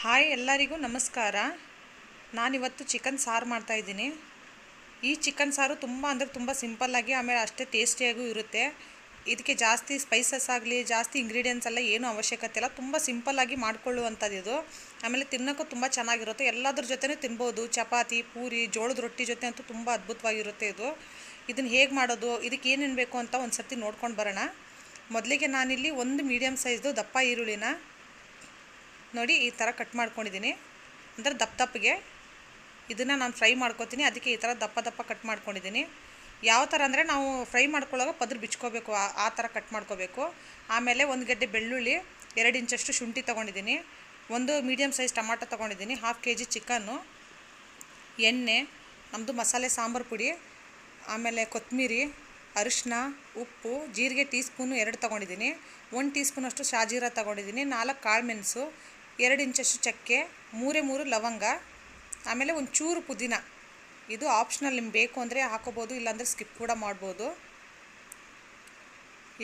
Hi ಎಲ್ಲರಿಗೂ ನಮಸ್ಕಾರ. ನಾನಿವತ್ತು ಚಿಕನ್ ಸಾರು ಮಾಡ್ತಾಯಿದ್ದೀನಿ. ಈ ಚಿಕನ್ ಸಾರು ತುಂಬ ಸಿಂಪಲ್ಲಾಗಿ ಆಮೇಲೆ ಅಷ್ಟೇ ಟೇಸ್ಟಿಯಾಗೂ ಇರುತ್ತೆ. ಇದಕ್ಕೆ ಜಾಸ್ತಿ ಸ್ಪೈಸಸ್ ಆಗಲಿ ಜಾಸ್ತಿ ಇಂಗ್ರೀಡಿಯೆಂಟ್ಸ್ ಎಲ್ಲ ಏನೂ ಅವಶ್ಯಕತೆ ಇಲ್ಲ. ತುಂಬ ಸಿಂಪಲ್ಲಾಗಿ ಮಾಡ್ಕೊಳ್ಳುವಂಥದ್ದು ಇದು. ಆಮೇಲೆ ತಿನ್ನೋಕ್ಕೂ ತುಂಬ ಚೆನ್ನಾಗಿರುತ್ತೆ. ಎಲ್ಲದ್ರ ಜೊತೆನೂ ತಿನ್ಬೋದು. ಚಪಾತಿ, ಪೂರಿ, ಜೋಳದ ರೊಟ್ಟಿ ಜೊತೆ ಅಂತೂ ತುಂಬ ಅದ್ಭುತವಾಗಿರುತ್ತೆ ಇದು. ಇದನ್ನು ಹೇಗೆ ಮಾಡೋದು, ಇದಕ್ಕೆ ಏನೇನು ಬೇಕು ಅಂತ ಒಂದು ಸರ್ತಿ ನೋಡ್ಕೊಂಡು ಬರೋಣ. ಮೊದಲಿಗೆ ನಾನಿಲ್ಲಿ ಒಂದು ಮೀಡಿಯಮ್ ಸೈಜ್ದು ದಪ್ಪ ಈರುಳ್ಳಿನ ನೋಡಿ ಈ ಥರ ಕಟ್ ಮಾಡ್ಕೊಂಡಿದ್ದೀನಿ. ಅಂದರೆ ದಪ್ಪಗೆ ಇದನ್ನು ನಾನು ಫ್ರೈ ಮಾಡ್ಕೊತೀನಿ. ಅದಕ್ಕೆ ಈ ಥರ ದಪ್ಪ ಕಟ್ ಮಾಡ್ಕೊಂಡಿದ್ದೀನಿ. ಯಾವ ಥರ ಅಂದರೆ ನಾವು ಫ್ರೈ ಮಾಡ್ಕೊಳ್ಳೋವಾಗ ಪದ್ರ ಬಿಚ್ಕೋಬೇಕು, ಆ ಥರ ಕಟ್ ಮಾಡ್ಕೋಬೇಕು. ಆಮೇಲೆ ಒಂದು ಗಡ್ಡೆ ಬೆಳ್ಳುಳ್ಳಿ, 2 ಇಂಚಷ್ಟು ಶುಂಠಿ ತೊಗೊಂಡಿದ್ದೀನಿ, ಒಂದು ಮೀಡಿಯಮ್ ಸೈಜ್ ಟೊಮಾಟೊ ತೊಗೊಂಡಿದ್ದೀನಿ, 1/2 kg ಚಿಕನ್ನು, ಎಣ್ಣೆ, ನಮ್ಮದು ಮಸಾಲೆ ಸಾಂಬಾರು ಪುಡಿ, ಆಮೇಲೆ ಕೊತ್ತಂಬರಿ, ಅರಿಶಿನ, ಉಪ್ಪು, ಜೀರಿಗೆ ಟೀ ಸ್ಪೂನು 2 ತೊಗೊಂಡಿದ್ದೀನಿ, 1 ಟೀ ಸ್ಪೂನಷ್ಟು ಶಾಜೀರ ತೊಗೊಂಡಿದ್ದೀನಿ, 4 ಕಾಳು ಮೆಣಸು, 2 ಇಂಚಷ್ಟು ಚಕ್ಕೆ, 3 ಲವಂಗ, ಆಮೇಲೆ ಒಂಚೂರು ಪುದೀನ. ಇದು ಆಪ್ಷನಲ್, ನಿಮ್ಗೆ ಬೇಕು ಅಂದರೆ ಹಾಕೋಬೋದು, ಇಲ್ಲಾಂದರೆ ಸ್ಕಿಪ್ ಕೂಡ ಮಾಡ್ಬೋದು.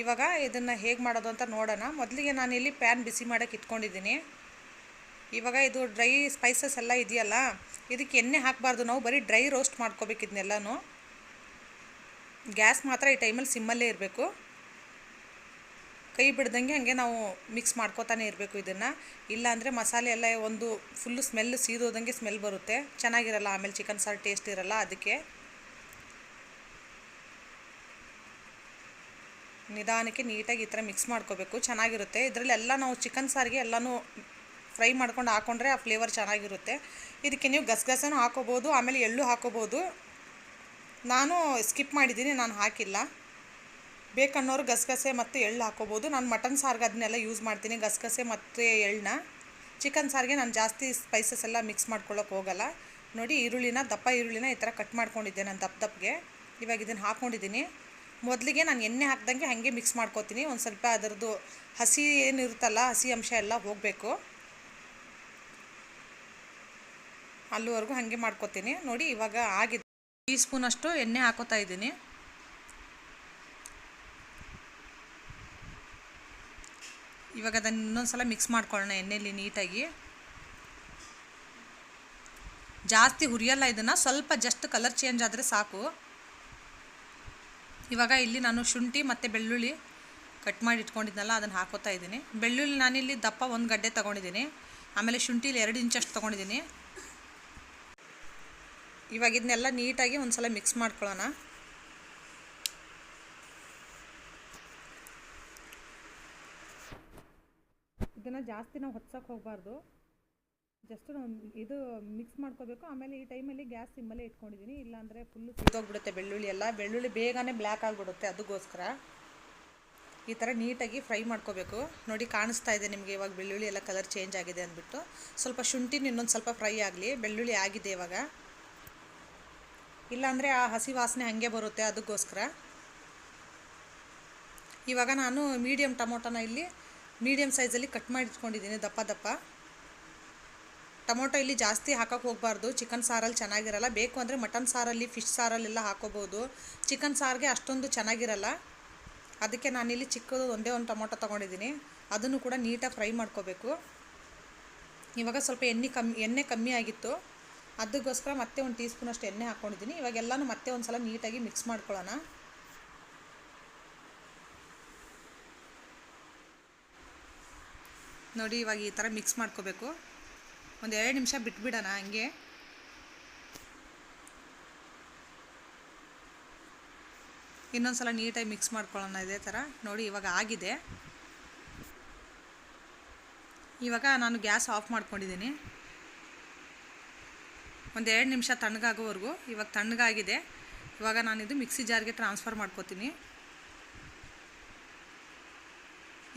ಇವಾಗ ಇದನ್ನು ಹೇಗೆ ಮಾಡೋದು ಅಂತ ನೋಡೋಣ. ಮೊದಲಿಗೆ ನಾನಿಲ್ಲಿ ಪ್ಯಾನ್ ಬಿಸಿ ಮಾಡೋಕ್ಕೆ ಇಟ್ಕೊಂಡಿದ್ದೀನಿ. ಇವಾಗ ಇದು ಡ್ರೈ ಸ್ಪೈಸಸ್ ಎಲ್ಲ ಇದೆಯಲ್ಲ, ಇದಕ್ಕೆ ಎಣ್ಣೆ ಹಾಕಬಾರ್ದು, ನಾವು ಬರೀ ಡ್ರೈ ರೋಸ್ಟ್ ಮಾಡ್ಕೋಬೇಕು ಇದನ್ನೆಲ್ಲನೂ. ಗ್ಯಾಸ್ ಮಾತ್ರ ಈ ಟೈಮಲ್ಲಿ ಸಿಮ್ಮಲ್ಲೇ ಇರಬೇಕು. ಕೈ ಬಿಡ್ದಂಗೆ ಹಾಗೆ ನಾವು ಮಿಕ್ಸ್ ಮಾಡ್ಕೋತಾನೆ ಇರಬೇಕು ಇದನ್ನು. ಇಲ್ಲಾಂದರೆ ಮಸಾಲೆ ಎಲ್ಲ ಒಂದು ಫುಲ್ಲು ಸ್ಮೆಲ್ ಸೀದೋದಂಗೆ ಸ್ಮೆಲ್ ಬರುತ್ತೆ, ಚೆನ್ನಾಗಿರಲ್ಲ, ಆಮೇಲೆ ಚಿಕನ್ ಸಾರು ಟೇಸ್ಟ್ ಇರಲ್ಲ. ಅದಕ್ಕೆ ನಿಧಾನಕ್ಕೆ ನೀಟಾಗಿ ಈ ಥರ ಮಿಕ್ಸ್ ಮಾಡ್ಕೋಬೇಕು, ಚೆನ್ನಾಗಿರುತ್ತೆ. ಇದರಲ್ಲಿ ಎಲ್ಲ ನಾವು ಚಿಕನ್ ಸಾರಿಗೆ ಎಲ್ಲನೂ ಫ್ರೈ ಮಾಡ್ಕೊಂಡು ಹಾಕ್ಕೊಂಡ್ರೆ ಆ ಫ್ಲೇವರ್ ಚೆನ್ನಾಗಿರುತ್ತೆ. ಇದಕ್ಕೆ ನೀವು ಗಸಗಸೆನೂ ಹಾಕೋಬೋದು, ಆಮೇಲೆ ಎಳ್ಳು ಹಾಕೋಬೋದು. ನಾನು ಸ್ಕಿಪ್ ಮಾಡಿದ್ದೀನಿ, ನಾನು ಹಾಕಿಲ್ಲ. ಬೇಕನ್ನೋರು ಗಸಗಸೆ ಮತ್ತು ಎಳ್ಳು ಹಾಕೋಬೋದು. ನಾನು ಮಟನ್ ಸಾರಿಗೆ ಅದನ್ನೆಲ್ಲ ಯೂಸ್ ಮಾಡ್ತೀನಿ, ಗಸಗಸೆ ಮತ್ತು ಎಳ್ಳನ್ನ. ಚಿಕನ್ ಸಾರಿಗೆ ನಾನು ಜಾಸ್ತಿ ಸ್ಪೈಸಸ್ ಎಲ್ಲ ಮಿಕ್ಸ್ ಮಾಡ್ಕೊಳ್ಳೋಕೆ ಹೋಗಲ್ಲ. ನೋಡಿ ದಪ್ಪ ಈರುಳ್ಳಿನ ಈ ಥರ ಕಟ್ ಮಾಡ್ಕೊಂಡಿದ್ದೆ ನಾನು ದಪ್ಪಗೆ. ಇವಾಗ ಇದನ್ನು ಹಾಕ್ಕೊಂಡಿದ್ದೀನಿ. ಮೊದಲಿಗೆ ನಾನು ಎಣ್ಣೆ ಹಾಕ್ದಂಗೆ ಹಾಗೆ ಮಿಕ್ಸ್ ಮಾಡ್ಕೋತೀನಿ. ಒಂದು ಸ್ವಲ್ಪ ಅದರದ್ದು ಹಸಿ ಏನಿರುತ್ತಲ್ಲ, ಹಸಿ ಅಂಶ ಎಲ್ಲ ಹೋಗಬೇಕು, ಅಲ್ಲಿವರೆಗೂ ಹಾಗೆ ಮಾಡ್ಕೋತೀನಿ. ನೋಡಿ ಇವಾಗ ಆಗಿದೆ. ಟೀ ಸ್ಪೂನಷ್ಟು ಎಣ್ಣೆ ಹಾಕೋತಾ ಇದ್ದೀನಿ. ಇವಾಗ ಅದನ್ನು ಇನ್ನೊಂದು ಸಲ ಮಿಕ್ಸ್ ಮಾಡ್ಕೊಳ್ಳೋಣ ಎಣ್ಣೆಯಲ್ಲಿ ನೀಟಾಗಿ. ಜಾಸ್ತಿ ಹುರಿಯಲ್ಲ ಇದನ್ನು, ಸ್ವಲ್ಪ ಜಸ್ಟ್ ಕಲರ್ ಚೇಂಜ್ ಆದರೆ ಸಾಕು. ಇವಾಗ ಇಲ್ಲಿ ನಾನು ಶುಂಠಿ ಮತ್ತು ಬೆಳ್ಳುಳ್ಳಿ ಕಟ್ ಮಾಡಿ ಇಟ್ಕೊಂಡಿದ್ನಲ್ಲ ಅದನ್ನು ಹಾಕೋತಾ ಇದ್ದೀನಿ. ಬೆಳ್ಳುಳ್ಳಿ ನಾನಿಲ್ಲಿ ದಪ್ಪ 1 ಗಡ್ಡೆ ತೊಗೊಂಡಿದ್ದೀನಿ, ಆಮೇಲೆ ಶುಂಠಿಲಿ 2 ಇಂಚಷ್ಟು ತೊಗೊಂಡಿದ್ದೀನಿ. ಇವಾಗ ಇದನ್ನೆಲ್ಲ ನೀಟಾಗಿ ಒಂದು ಸಲ ಮಿಕ್ಸ್ ಮಾಡ್ಕೊಳ್ಳೋಣ. ಇದನ್ನು ಜಾಸ್ತಿ ನಾವು ಹೊತ್ಸೋಕೆ ಹೋಗಬಾರ್ದು, ಜಸ್ಟ್ ನಾವು ಇದು ಮಿಕ್ಸ್ ಮಾಡ್ಕೋಬೇಕು. ಆಮೇಲೆ ಈ ಟೈಮಲ್ಲಿ ಗ್ಯಾಸ್ ಸಿಮ್ಮಲ್ಲೇ ಇಟ್ಕೊಂಡಿದ್ದೀನಿ, ಇಲ್ಲಾಂದರೆ ಫುಲ್ಲು ಸಿದ್ದೋಗ್ಬಿಡುತ್ತೆ ಬೆಳ್ಳುಳ್ಳಿ ಎಲ್ಲ. ಬೆಳ್ಳುಳ್ಳಿ ಬೇಗನೆ ಬ್ಲ್ಯಾಕ್ ಆಗಿಬಿಡುತ್ತೆ, ಅದಕ್ಕೋಸ್ಕರ ಈ ಥರ ನೀಟಾಗಿ ಫ್ರೈ ಮಾಡ್ಕೋಬೇಕು. ನೋಡಿ ಕಾಣಿಸ್ತಾ ಇದೆ ನಿಮಗೆ ಇವಾಗ ಬೆಳ್ಳುಳ್ಳಿ ಎಲ್ಲ ಕಲರ್ ಚೇಂಜ್ ಆಗಿದೆ ಅಂದ್ಬಿಟ್ಟು. ಸ್ವಲ್ಪ ಶುಂಠಿನ ಇನ್ನೊಂದು ಸ್ವಲ್ಪ ಫ್ರೈ ಆಗಲಿ. ಬೆಳ್ಳುಳ್ಳಿ ಆಗಿದೆ ಇವಾಗ, ಇಲ್ಲಾಂದರೆ ಆ ಹಸಿ ವಾಸನೆ ಹಾಗೆ ಬರುತ್ತೆ, ಅದಕ್ಕೋಸ್ಕರ. ಇವಾಗ ನಾನು ಮೀಡಿಯಮ್ ಟೊಮೊಟೊನ ಇಲ್ಲಿ ಮೀಡಿಯಮ್ ಸೈಜಲ್ಲಿ ಕಟ್ ಮಾಡಿ ಇಟ್ಕೊಂಡಿದ್ದೀನಿ, ದಪ್ಪ. ಟೊಮೊಟೊ ಇಲ್ಲಿ ಜಾಸ್ತಿ ಹಾಕೋಕ್ಕೆ ಹೋಗಬಾರ್ದು, ಚಿಕನ್ ಸಾರಲ್ಲಿ ಚೆನ್ನಾಗಿರಲ್ಲ. ಬೇಕು ಅಂದರೆ ಮಟನ್ ಸಾರಲ್ಲಿ, ಫಿಶ್ ಸಾರಲ್ಲೆಲ್ಲ ಹಾಕೋಬೋದು. ಚಿಕನ್ ಸಾರಿಗೆ ಅಷ್ಟೊಂದು ಚೆನ್ನಾಗಿರಲ್ಲ. ಅದಕ್ಕೆ ನಾನಿಲ್ಲಿ ಚಿಕ್ಕದು ಒಂದೇ ಒಂದು ಟೊಮೊಟೊ ತೊಗೊಂಡಿದ್ದೀನಿ, ಅದನ್ನು ಕೂಡ ನೀಟಾಗಿ ಫ್ರೈ ಮಾಡ್ಕೋಬೇಕು. ಇವಾಗ ಸ್ವಲ್ಪ ಎಣ್ಣೆ ಕಮ್ಮಿ ಆಗಿತ್ತು, ಅದಕ್ಕೋಸ್ಕರ ಮತ್ತೆ 1 ಟೀ ಸ್ಪೂನಷ್ಟು ಎಣ್ಣೆ ಹಾಕ್ಕೊಂಡಿದ್ದೀನಿ. ಇವಾಗೆಲ್ಲನೂ ಮತ್ತೆ ಒಂದು ಸಲ ನೀಟಾಗಿ ಮಿಕ್ಸ್ ಮಾಡ್ಕೊಳ್ಳೋಣ. ನೋಡಿ ಇವಾಗ ಈ ಥರ ಮಿಕ್ಸ್ ಮಾಡ್ಕೋಬೇಕು. ಒಂದು 2 ನಿಮಿಷ ಬಿಟ್ಬಿಡೋಣ ಹಂಗೆ. ಇನ್ನೊಂದು ಸಲ ನೀಟಾಗಿ ಮಿಕ್ಸ್ ಮಾಡ್ಕೊಳ್ಳೋಣ ಇದೇ ಥರ. ನೋಡಿ ಇವಾಗ ಆಗಿದೆ. ಇವಾಗ ನಾನು ಗ್ಯಾಸ್ ಆಫ್ ಮಾಡ್ಕೊಂಡಿದ್ದೀನಿ. ಒಂದು 2 ನಿಮಿಷ ತಣ್ಣಗಾಗೋವರೆಗೂ. ಇವಾಗ ತಣ್ಣಗಾಗಿದೆ. ಇವಾಗ ನಾನಿದು ಮಿಕ್ಸಿ ಜಾರ್ಗೆ ಟ್ರಾನ್ಸ್ಫರ್ ಮಾಡ್ಕೋತೀನಿ.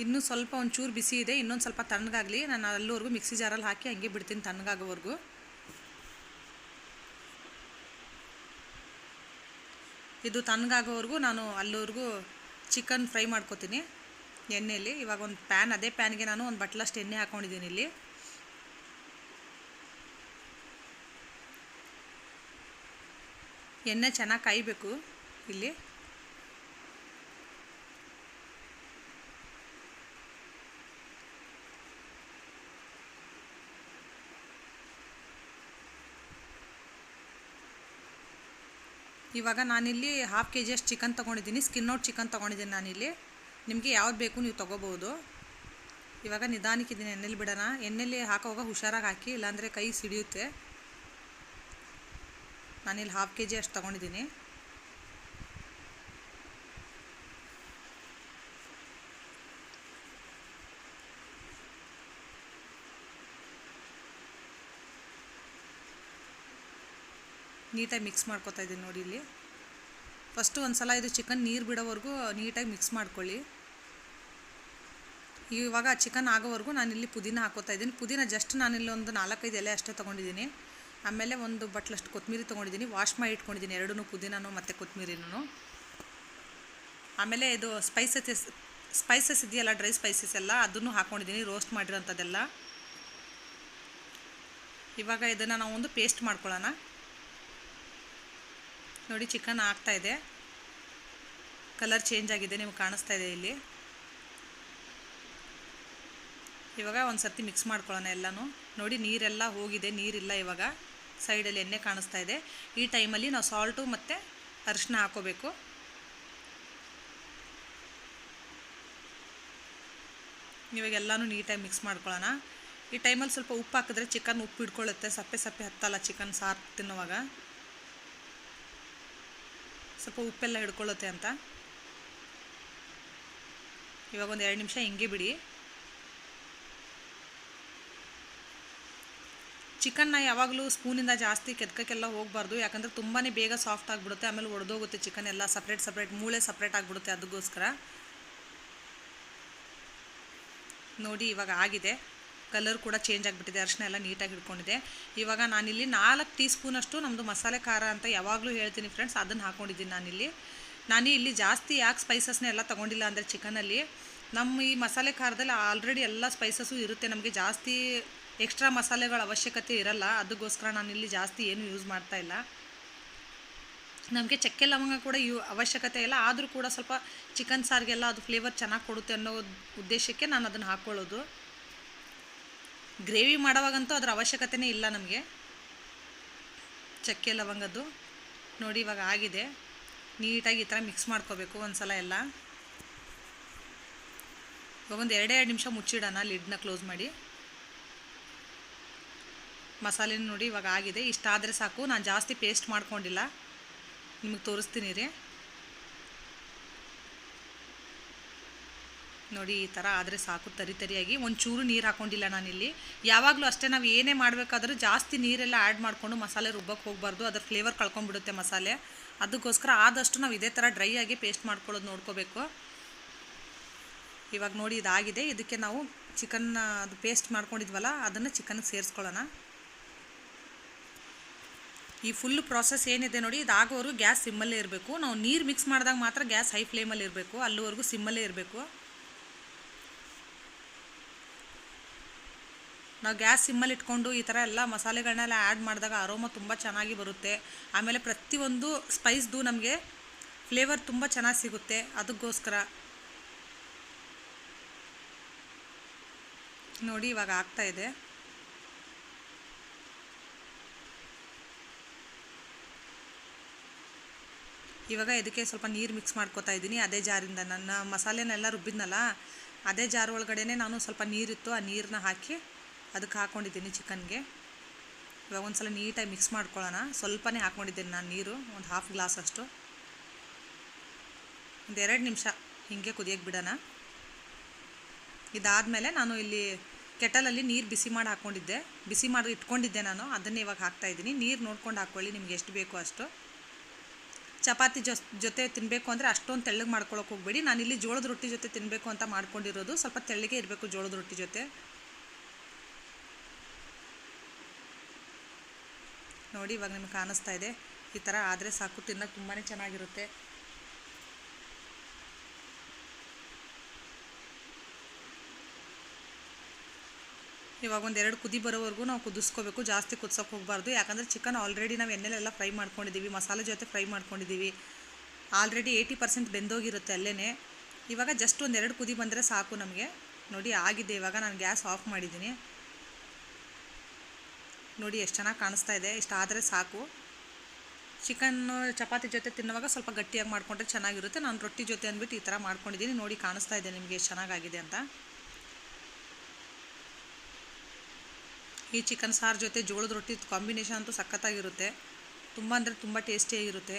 ಇನ್ನೂ ಸ್ವಲ್ಪ ಒಂಚೂರು ಬಿಸಿ ಇದೆ, ಇನ್ನೊಂದು ಸ್ವಲ್ಪ ತಣ್ಣಗಾಗಲಿ. ನಾನು ಅಲ್ಲಿವರೆಗೂ ಮಿಕ್ಸಿ ಜಾರಲ್ಲಿ ಹಾಕಿ ಹಂಗೆ ಬಿಡ್ತೀನಿ ತಣ್ಣಗಾಗೋವರೆಗೂ. ಇದು ತಣ್ಣಗಾಗೋವರೆಗೂ ನಾನು ಅಲ್ಲಿವರೆಗೂ ಚಿಕನ್ ಫ್ರೈ ಮಾಡ್ಕೋತೀನಿ ಎಣ್ಣೆಯಲ್ಲಿ. ಇವಾಗ ಒಂದು ಪ್ಯಾನ್, ಅದೇ ಪ್ಯಾನ್ಗೆ ನಾನು ಒಂದು ಬಟ್ಲಷ್ಟು ಎಣ್ಣೆ ಹಾಕ್ಕೊಂಡಿದ್ದೀನಿ ಇಲ್ಲಿ. ಎಣ್ಣೆ ಚೆನ್ನಾಗಿ ಕಾಯಬೇಕು ಇಲ್ಲಿ. ಇವಾಗ ನಾನಿಲ್ಲಿ ಹಾಫ್ ಕೆ ಜಿಯಷ್ಟು ಚಿಕನ್ ತೊಗೊಂಡಿದ್ದೀನಿ, ಸ್ಕಿನ್ ಔಟ್ ಚಿಕನ್ ತೊಗೊಂಡಿದ್ದೀನಿ ನಾನಿಲ್ಲಿ. ನಿಮಗೆ ಯಾವ್ದು ಬೇಕು ನೀವು ತೊಗೋಬೋದು. ಇವಾಗ ನಿಧಾನಕ್ಕೆ ಇದನ್ನು ಎಣ್ಣೆಲಿ ಬಿಡೋಣ. ಎಣ್ಣೆಲಿ ಹಾಕೋವಾಗ ಹುಷಾರಾಗಿ ಹಾಕಿ, ಇಲ್ಲಾಂದರೆ ಕೈ ಸಿಡಿಯುತ್ತೆ. ನಾನಿಲ್ಲಿ ಹಾಫ್ ಕೆ ಜಿ ಅಷ್ಟು ತೊಗೊಂಡಿದ್ದೀನಿ. ನೀಟಾಗಿ ಮಿಕ್ಸ್ ಮಾಡ್ಕೊತಾ ಇದ್ದೀನಿ ನೋಡಿ. ಇಲ್ಲಿ ಫಸ್ಟು ಒಂದು ಸಲ ಇದು ಚಿಕನ್ ನೀರು ಬಿಡೋವರೆಗೂ ನೀಟಾಗಿ ಮಿಕ್ಸ್ ಮಾಡ್ಕೊಳ್ಳಿ. ಇವಾಗ ಚಿಕನ್ ಆಗೋವರೆಗೂ ನಾನಿಲ್ಲಿ ಪುದೀನ ಹಾಕೋತಾ ಇದ್ದೀನಿ. ಪುದೀನ ಜಸ್ಟ್ ನಾನಿಲ್ಲಿ ಒಂದು 4-5 ಎಲೆ ಅಷ್ಟೇ ತೊಗೊಂಡಿದ್ದೀನಿ. ಆಮೇಲೆ ಒಂದು ಬಟ್ಲಷ್ಟು ಕೊತ್ತಂಬರಿ ತೊಗೊಂಡಿದ್ದೀನಿ, ವಾಶ್ ಮಾಡಿ ಇಟ್ಕೊಂಡಿದ್ದೀನಿ, ಎರಡೂ ಪುದೀನೂ ಮತ್ತು ಕೊತ್ತಂಬರಿನೂ. ಆಮೇಲೆ ಇದು ಸ್ಪೈಸಸ್ ಇದೆಯಲ್ಲ, ಡ್ರೈ ಸ್ಪೈಸಸ್ ಎಲ್ಲ ಅದನ್ನು ಹಾಕ್ಕೊಂಡಿದ್ದೀನಿ, ರೋಸ್ಟ್ ಮಾಡಿರೋಂಥದ್ದೆಲ್ಲ. ಇವಾಗ ಇದನ್ನು ನಾವು ಒಂದು ಪೇಸ್ಟ್ ಮಾಡ್ಕೊಳ್ಳೋಣ. ನೋಡಿ ಚಿಕನ್ ಆಗ್ತಾಯಿದೆ, ಕಲರ್ ಚೇಂಜ್ ಆಗಿದೆ, ನಿಮಗೆ ಕಾಣಿಸ್ತಾ ಇದೆ ಇಲ್ಲಿ. ಇವಾಗ ಒಂದು ಸರ್ತಿ ಮಿಕ್ಸ್ ಮಾಡ್ಕೊಳ್ಳೋಣ ಎಲ್ಲನೂ. ನೋಡಿ ನೀರೆಲ್ಲ ಹೋಗಿದೆ, ನೀರಿಲ್ಲ. ಇವಾಗ ಸೈಡಲ್ಲಿ ಎಣ್ಣೆ ಕಾಣಿಸ್ತಾ ಇದೆ. ಈ ಟೈಮಲ್ಲಿ ನಾವು ಸಾಲ್ಟು ಮತ್ತು ಅರಿಶಿನ ಹಾಕೋಬೇಕು. ಇವಾಗೆಲ್ಲನೂ ನೀಟಾಗಿ ಮಿಕ್ಸ್ ಮಾಡ್ಕೊಳ್ಳೋಣ. ಈ ಟೈಮಲ್ಲಿ ಸ್ವಲ್ಪ ಉಪ್ಪು ಹಾಕಿದ್ರೆ ಚಿಕನ್ ಉಪ್ಪು ಹಿಡ್ಕೊಳ್ಳುತ್ತೆ, ಸಪ್ಪೆ ಸಪ್ಪೆ ಹತ್ತಲ್ಲ ಚಿಕನ್ ಸಾರು ತಿನ್ನುವಾಗ, ಸ್ವಲ್ಪ ಉಪ್ಪೆಲ್ಲ ಹಿಡ್ಕೊಳ್ಳುತ್ತೆ ಅಂತ. ಇವಾಗ ಒಂದು 2 ನಿಮಿಷ ಹಿಂಗೆ ಬಿಡಿ. ಚಿಕನ್ನ ಯಾವಾಗಲೂ ಸ್ಪೂನಿಂದ ಜಾಸ್ತಿ ಕೆದಕಕ್ಕೆಲ್ಲ ಹೋಗಬಾರ್ದು, ಯಾಕಂದರೆ ತುಂಬಾ ಬೇಗ ಸಾಫ್ಟ್ ಆಗಿಬಿಡುತ್ತೆ. ಆಮೇಲೆ ಒಡೆದೋಗುತ್ತೆ ಚಿಕನ್ ಎಲ್ಲ, ಸಪ್ರೇಟ್ ಮೂಳೆ ಸಪ್ರೇಟ್ ಆಗಿಬಿಡುತ್ತೆ. ಅದಕ್ಕೋಸ್ಕರ ನೋಡಿ ಇವಾಗ ಆಗಿದೆ, ಕಲರ್ ಕೂಡ ಚೇಂಜ್ ಆಗಿಬಿಟ್ಟಿದೆ, ಅರಿಶಿನ ಎಲ್ಲ ನೀಟಾಗಿ ಹಿಡ್ಕೊಂಡಿದೆ. ಇವಾಗ ನಾನಿಲ್ಲಿ 4 ಟೀ ಸ್ಪೂನಷ್ಟು ನಮ್ಮದು ಮಸಾಲೆ ಖಾರ ಅಂತ ಯಾವಾಗಲೂ ಹೇಳ್ತೀನಿ ಫ್ರೆಂಡ್ಸ್, ಅದನ್ನು ಹಾಕ್ಕೊಂಡಿದ್ದೀನಿ ನಾನಿಲ್ಲಿ. ಇಲ್ಲಿ ಜಾಸ್ತಿ ಯಾಕೆ ಸ್ಪೈಸಸ್ನ ಎಲ್ಲ ತೊಗೊಂಡಿಲ್ಲ ಅಂದರೆ, ಚಿಕನಲ್ಲಿ ನಮ್ಮ ಈ ಮಸಾಲೆ ಖಾರದಲ್ಲಿ ಆಲ್ರೆಡಿ ಎಲ್ಲ ಸ್ಪೈಸಸ್ಸು ಇರುತ್ತೆ, ನಮಗೆ ಜಾಸ್ತಿ ಎಕ್ಸ್ಟ್ರಾ ಮಸಾಲೆಗಳ ಅವಶ್ಯಕತೆ ಇರಲ್ಲ. ಅದಕ್ಕೋಸ್ಕರ ನಾನಿಲ್ಲಿ ಜಾಸ್ತಿ ಏನು ಯೂಸ್ ಮಾಡ್ತಾಯಿಲ್ಲ. ನಮಗೆ ಚಕ್ಕೆ ಲವಂಗ ಕೂಡ ಅವಶ್ಯಕತೆ ಇಲ್ಲ, ಆದರೂ ಕೂಡ ಸ್ವಲ್ಪ ಚಿಕನ್ ಸಾರಿಗೆಲ್ಲ ಅದು ಫ್ಲೇವರ್ ಚೆನ್ನಾಗಿ ಕೊಡುತ್ತೆ ಅನ್ನೋ ಉದ್ದೇಶಕ್ಕೆ ನಾನು ಅದನ್ನು ಹಾಕ್ಕೊಳ್ಳೋದು. ಗ್ರೇವಿ ಮಾಡೋವಾಗಂತೂ ಅದರ ಅವಶ್ಯಕತೆಯೇ ಇಲ್ಲ ನಮಗೆ ಚಕ್ಕೆ ಲವಂಗದ್ದು. ನೋಡಿ ಇವಾಗ ಆಗಿದೆ, ನೀಟಾಗಿ ಈ ಥರ ಮಿಕ್ಸ್ ಮಾಡ್ಕೋಬೇಕು ಒಂದು ಸಲ ಎಲ್ಲ. ಇವಾಗ ಒಂದು 2 ನಿಮಿಷ ಮುಚ್ಚಿಡೋಣ, ಲಿಡ್ನ ಕ್ಲೋಸ್ ಮಾಡಿ. ಮಸಾಲೆ ನೋಡಿ ಇವಾಗ ಆಗಿದೆ, ಇಷ್ಟಾದರೆ ಸಾಕು. ನಾನು ಜಾಸ್ತಿ ಪೇಸ್ಟ್ ಮಾಡ್ಕೊಂಡಿಲ್ಲ, ನಿಮಗೆ ತೋರಿಸ್ತೀನಿ ರೀ. ನೋಡಿ ಈ ಥರ ಆದರೆ ಸಾಕು, ತರಿಯಾಗಿ. ಒಂಚೂರು ನೀರು ಹಾಕ್ಕೊಂಡಿಲ್ಲ ನಾನಿಲ್ಲಿ. ಯಾವಾಗಲೂ ಅಷ್ಟೇ, ನಾವು ಏನೇ ಮಾಡಬೇಕಾದ್ರೂ ಜಾಸ್ತಿ ನೀರೆಲ್ಲ ಆ್ಯಡ್ ಮಾಡಿಕೊಂಡು ಮಸಾಲೆ ರುಬ್ಬಕ್ಕೆ ಹೋಗಬಾರ್ದು, ಅದರ ಫ್ಲೇವರ್ ಕಳ್ಕೊಂಡ್ಬಿಡುತ್ತೆ ಮಸಾಲೆ. ಅದಕ್ಕೋಸ್ಕರ ಆದಷ್ಟು ನಾವು ಇದೇ ಥರ ಡ್ರೈ ಆಗಿ ಪೇಸ್ಟ್ ಮಾಡ್ಕೊಳ್ಳೋದು ನೋಡ್ಕೋಬೇಕು. ಇವಾಗ ನೋಡಿ ಇದಾಗಿದೆ. ಇದಕ್ಕೆ ನಾವು ಚಿಕನ್ ಅದು ಪೇಸ್ಟ್ ಮಾಡ್ಕೊಂಡಿದ್ವಲ್ಲ ಅದನ್ನು ಚಿಕನ್ಗೆ ಸೇರಿಸ್ಕೊಳ್ಳೋಣ. ಈ ಫುಲ್ ಪ್ರಾಸೆಸ್ ಏನಿದೆ ನೋಡಿ, ಇದಾಗೋವರೆಗೂ ಗ್ಯಾಸ್ ಸಿಮ್ಮಲ್ಲೇ ಇರಬೇಕು. ನಾವು ನೀರು ಮಿಕ್ಸ್ ಮಾಡಿದಾಗ ಮಾತ್ರ ಗ್ಯಾಸ್ ಹೈ ಫ್ಲೇಮಲ್ಲಿ ಇರಬೇಕು, ಅಲ್ಲಿವರೆಗೂ ಸಿಮ್ಮಲ್ಲೇ ಇರಬೇಕು. ನಾವು ಗ್ಯಾಸ್ ಸಿಮ್ಮಲ್ಲಿ ಇಟ್ಕೊಂಡು ಈ ಥರ ಎಲ್ಲ ಮಸಾಲೆಗಳನ್ನೆಲ್ಲ ಆ್ಯಡ್ ಮಾಡಿದಾಗ ಅರೋಮಾ ತುಂಬ ಚೆನ್ನಾಗಿ ಬರುತ್ತೆ. ಆಮೇಲೆ ಪ್ರತಿಯೊಂದು ಸ್ಪೈಸ್ದು ನಮಗೆ ಫ್ಲೇವರ್ ತುಂಬ ಚೆನ್ನಾಗಿ ಸಿಗುತ್ತೆ. ಅದಕ್ಕೋಸ್ಕರ ನೋಡಿ ಇವಾಗ ಆಗ್ತಾಯಿದೆ. ಇವಾಗ ಇದಕ್ಕೆ ಸ್ವಲ್ಪ ನೀರು ಮಿಕ್ಸ್ ಮಾಡ್ಕೋತಾ ಇದ್ದೀನಿ. ಅದೇ ಜಾರಿಂದ ನನ್ನ ಮಸಾಲೆನೆಲ್ಲ ರುಬ್ಬಿದ್ನಲ್ಲ, ಅದೇ ಜಾರ್ ಒಳಗಡೆ ನಾನು ಸ್ವಲ್ಪ ನೀರಿತ್ತು, ಆ ನೀರನ್ನ ಹಾಕಿ ಅದಕ್ಕೆ ಹಾಕ್ಕೊಂಡಿದ್ದೀನಿ ಚಿಕನ್ಗೆ. ಇವಾಗ ಒಂದು ಸಲ ನೀಟಾಗಿ ಮಿಕ್ಸ್ ಮಾಡ್ಕೊಳ್ಳೋಣ. ಸ್ವಲ್ಪನೇ ಹಾಕ್ಕೊಂಡಿದ್ದೀನಿ ನಾನು ನೀರು, ಒಂದು ಹಾಫ್ ಗ್ಲಾಸ್ ಅಷ್ಟು. ಒಂದು 2 ನಿಮಿಷ ಹೀಗೆ ಕುದಿಯೋಕ್ಕೆ ಬಿಡೋಣ. ಇದಾದಮೇಲೆ ನಾನು ಇಲ್ಲಿ ಕೆಟಲಲ್ಲಿ ನೀರು ಬಿಸಿ ಮಾಡಿ ಇಟ್ಕೊಂಡಿದ್ದೆ ನಾನು, ಅದನ್ನೇ ಇವಾಗ ಹಾಕ್ತಾಯಿದ್ದೀನಿ. ನೀರು ನೋಡ್ಕೊಂಡು ಹಾಕ್ಕೊಳ್ಳಿ, ನಿಮ್ಗೆ ಎಷ್ಟು ಬೇಕೋ ಅಷ್ಟು. ಚಪಾತಿ ಜೊತೆ ತಿನ್ನಬೇಕು ಅಂದರೆ ಅಷ್ಟೊಂದು ತೆಳ್ಳಗೆ ಮಾಡ್ಕೊಳ್ಳೋಕೆ ಹೋಗಬೇಡಿ. ನಾನಿಲ್ಲಿ ಜೋಳದ ರೊಟ್ಟಿ ಜೊತೆ ತಿನ್ನಬೇಕು ಅಂತ ಮಾಡ್ಕೊಂಡಿರೋದು. ಸ್ವಲ್ಪ ತೆಳ್ಳಗೆ ಇರಬೇಕು ಜೋಳದ ರೊಟ್ಟಿ ಜೊತೆ. ನೋಡಿ ಇವಾಗ ನಿಮ್ಗೆ ಕಾಣಿಸ್ತಾ ಇದೆ, ಈ ಥರ ಆದರೆ ಸಾಕು, ತಿನ್ನೋಕೆ ತುಂಬಾ ಚೆನ್ನಾಗಿರುತ್ತೆ. ಇವಾಗ ಒಂದು 2 ಕುದಿ ಬರೋವರೆಗೂ ನಾವು ಕುದಿಸ್ಕೋಬೇಕು, ಜಾಸ್ತಿ ಕುದಿಸೋಕೆ ಹೋಗಬಾರ್ದು. ಯಾಕಂದರೆ ಚಿಕನ್ ಆಲ್ರೆಡಿ ನಾವು ಎಣ್ಣೆಲೆಲ್ಲ ಫ್ರೈ ಮಾಡ್ಕೊಂಡಿದ್ದೀವಿ, ಮಸಾಲೆ ಜೊತೆ ಫ್ರೈ ಮಾಡ್ಕೊಂಡಿದ್ದೀವಿ, ಆಲ್ರೆಡಿ 80% ಬೆಂದೋಗಿರುತ್ತೆ ಅಲ್ಲೇ. ಇವಾಗ ಜಸ್ಟ್ ಒಂದು 2 ಕುದಿ ಬಂದರೆ ಸಾಕು ನಮಗೆ. ನೋಡಿ ಆಗಿದೆ. ಇವಾಗ ನಾನು ಗ್ಯಾಸ್ ಆಫ್ ಮಾಡಿದ್ದೀನಿ. ನೋಡಿ ಎಷ್ಟು ಚೆನ್ನಾಗಿ ಕಾಣಿಸ್ತಾ ಇದೆ. ಇಷ್ಟಾದರೆ ಸಾಕು. ಚಿಕನ್ನು ಚಪಾತಿ ಜೊತೆ ತಿನ್ನುವಾಗ ಸ್ವಲ್ಪ ಗಟ್ಟಿಯಾಗಿ ಮಾಡಿಕೊಂಡ್ರೆ ಚೆನ್ನಾಗಿರುತ್ತೆ. ನಾನು ರೊಟ್ಟಿ ಜೊತೆ ಅಂದ್ಬಿಟ್ಟು ಈ ಥರ ಮಾಡ್ಕೊಂಡಿದ್ದೀನಿ. ನೋಡಿ ಕಾಣಿಸ್ತಾ ಇದೆ ನಿಮಗೆ ಎಷ್ಟು ಚೆನ್ನಾಗಾಗಿದೆ ಅಂತ. ಈ ಚಿಕನ್ ಸಾರು ಜೊತೆ ಜೋಳದ ರೊಟ್ಟಿ ಕಾಂಬಿನೇಷನ್ ಅಂತೂ ಸಖತ್ತಾಗಿರುತ್ತೆ. ತುಂಬ ಅಂದರೆ ತುಂಬ ಟೇಸ್ಟಿಯಾಗಿರುತ್ತೆ.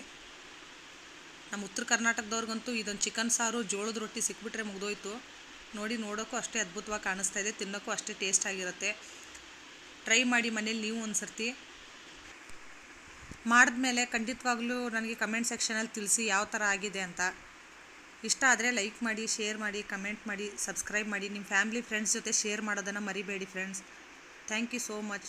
ನಮ್ಮ ಉತ್ತರ ಕರ್ನಾಟಕದವ್ರಿಗಂತೂ ಇದೊಂದು ಚಿಕನ್ ಸಾರು ಜೋಳದ ರೊಟ್ಟಿ ಸಿಕ್ಬಿಟ್ರೆ ಮುಗಿದೋಯ್ತು. ನೋಡಿ, ನೋಡೋಕ್ಕೂ ಅಷ್ಟೇ ಅದ್ಭುತವಾಗಿ ಕಾಣಿಸ್ತಾ ಇದೆ, ತಿನ್ನೋಕ್ಕೂ ಅಷ್ಟೇ ಟೇಸ್ಟ್ ಆಗಿರುತ್ತೆ. ಟ್ರೈ ಮಾಡಿ ಮನೇಲಿ ನೀವು ಒಂದು ಸರ್ತಿ. ಮಾಡಿದ್ಮೇಲೆ ಖಂಡಿತವಾಗ್ಲೂ ನನಗೆ ಕಮೆಂಟ್ ಸೆಕ್ಷನಲ್ಲಿ ತಿಳಿಸಿ ಯಾವ ಥರ ಆಗಿದೆ ಅಂತ. ಇಷ್ಟ ಆದರೆ ಲೈಕ್ ಮಾಡಿ, ಶೇರ್ ಮಾಡಿ, ಕಮೆಂಟ್ ಮಾಡಿ, ಸಬ್ಸ್ಕ್ರೈಬ್ ಮಾಡಿ. ನಿಮ್ಮ ಫ್ಯಾಮಿಲಿ ಫ್ರೆಂಡ್ಸ್ ಜೊತೆ ಶೇರ್ ಮಾಡೋದನ್ನು ಮರಿಬೇಡಿ friends. Thank you so much.